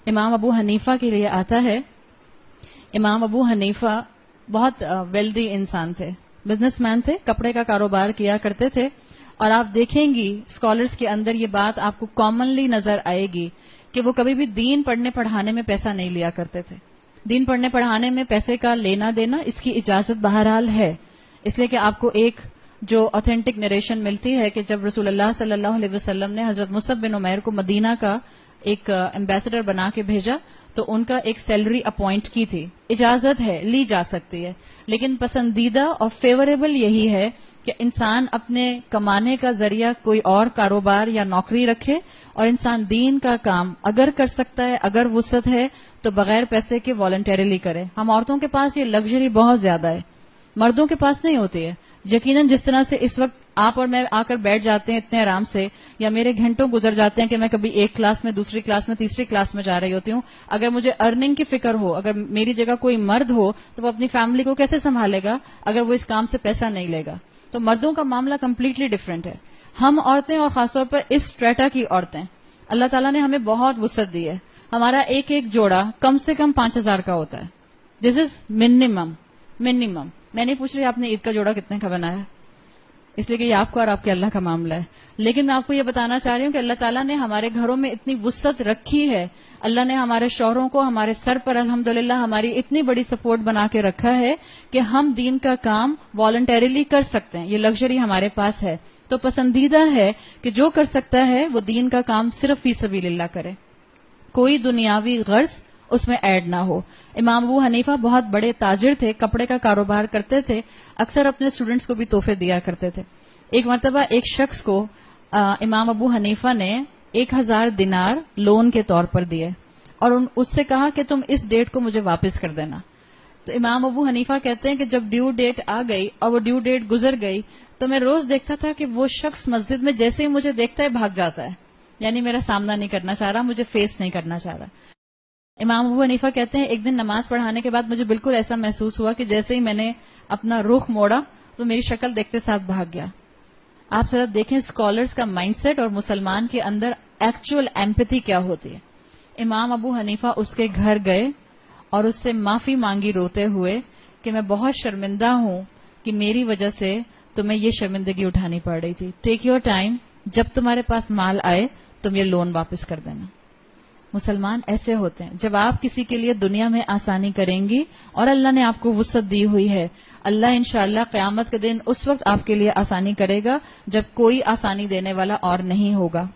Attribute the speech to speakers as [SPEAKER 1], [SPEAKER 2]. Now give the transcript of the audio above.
[SPEAKER 1] امام ابو حنیفہ کے لیے آتا ہے. امام ابو حنیفہ بہت ویلدی انسان تھے، بزنس مین تھے، کپڑے کا کاروبار کیا کرتے تھے. اور آپ دیکھیں گی اسکالرس کے اندر یہ بات آپ کو کامنلی نظر آئے گی کہ وہ کبھی بھی دین پڑھنے پڑھانے میں پیسہ نہیں لیا کرتے تھے. دین پڑھنے پڑھانے میں پیسے کا لینا دینا اس کی اجازت بہرحال ہے، اس لیے کہ آپ کو ایک جو آتھینٹک نریشن ملتی ہے کہ جب رسول اللہ صلی اللہ علیہ وسلم نے حضرت مصعب بن عمیر کو مدینہ کا ایک ایمبیسڈر بنا کے بھیجا تو ان کا ایک سیلری اپوائنٹ کی تھی. اجازت ہے، لی جا سکتی ہے، لیکن پسندیدہ اور فیوریبل یہی ہے کہ انسان اپنے کمانے کا ذریعہ کوئی اور کاروبار یا نوکری رکھے اور انسان دین کا کام اگر کر سکتا ہے، اگر وسعت ہے تو بغیر پیسے کے والنٹریلی کرے. ہم عورتوں کے پاس یہ لگژری بہت زیادہ ہے، مردوں کے پاس نہیں ہوتی ہے. یقیناً جس طرح سے اس وقت آپ اور میں آ کر بیٹھ جاتے ہیں اتنے آرام سے، یا میرے گھنٹوں گزر جاتے ہیں کہ میں کبھی ایک کلاس میں، دوسری کلاس میں، تیسری کلاس میں جا رہی ہوتی ہوں. اگر مجھے ارننگ کی فکر ہو، اگر میری جگہ کوئی مرد ہو تو وہ اپنی فیملی کو کیسے سنبھالے گا اگر وہ اس کام سے پیسہ نہیں لے گا؟ تو مردوں کا معاملہ کمپلیٹلی ڈفرینٹ ہے. ہم عورتیں اور خاص طور پر اس اسٹریٹا کی عورتیں، اللہ تعالیٰ نے ہمیں بہت وسعت دی ہے. ہمارا ایک ایک جوڑا کم سے کم 5,000 کا ہوتا ہے. دس از منیمم. میں نہیں پوچھ رہی آپ نے عید کا جوڑا کتنے کا بنایا، اس لیے کہ یہ آپ کو اور آپ کے اللہ کا معاملہ ہے. لیکن میں آپ کو یہ بتانا چاہ رہی ہوں کہ اللہ تعالیٰ نے ہمارے گھروں میں اتنی وسعت رکھی ہے. اللہ نے ہمارے شوہروں کو ہمارے سر پر الحمدللہ ہماری اتنی بڑی سپورٹ بنا کے رکھا ہے کہ ہم دین کا کام والنٹریلی کر سکتے ہیں. یہ لگژری ہمارے پاس ہے. تو پسندیدہ ہے کہ جو کر سکتا ہے وہ دین کا کام صرف فی سبیل اللہ کرے، کوئی دنیاوی غرض اس میں ایڈ نہ ہو. امام ابو حنیفہ بہت بڑے تاجر تھے، کپڑے کا کاروبار کرتے تھے، اکثر اپنے اسٹوڈنٹس کو بھی تحفے دیا کرتے تھے. ایک مرتبہ ایک شخص کو امام ابو حنیفہ نے 1,000 دینار لون کے طور پر دیے اور اس سے کہا کہ تم اس ڈیٹ کو مجھے واپس کر دینا. تو امام ابو حنیفہ کہتے ہیں کہ جب ڈیو ڈیٹ آ گئی اور وہ ڈیو ڈیٹ گزر گئی تو میں روز دیکھتا تھا کہ وہ شخص مسجد میں جیسے ہی مجھے دیکھتا ہے بھاگ جاتا ہے، یعنی میرا سامنا نہیں کرنا چاہ رہا، مجھے فیس نہیں کرنا چاہ رہا. امام ابو حنیفہ کہتے ہیں ایک دن نماز پڑھانے کے بعد مجھے بالکل ایسا محسوس ہوا کہ جیسے ہی میں نے اپنا رخ موڑا تو میری شکل دیکھتے ساتھ بھاگ گیا. آپ ذرا دیکھیں اسکالرز کا مائنڈ سیٹ اور مسلمان کے اندر ایکچوئل ایمپتھی کیا ہوتی ہے. امام ابو حنیفہ اس کے گھر گئے اور اس سے معافی مانگی روتے ہوئے کہ میں بہت شرمندہ ہوں کہ میری وجہ سے تمہیں یہ شرمندگی اٹھانی پڑ رہی تھی. ٹیک یور ٹائم، جب تمہارے پاس مال آئے تم یہ لون واپس کر دینا. مسلمان ایسے ہوتے ہیں. جب آپ کسی کے لیے دنیا میں آسانی کریں گی اور اللہ نے آپ کو وسعت دی ہوئی ہے، اللہ انشاءاللہ قیامت کے دن اس وقت آپ کے لیے آسانی کرے گا جب کوئی آسانی دینے والا اور نہیں ہوگا.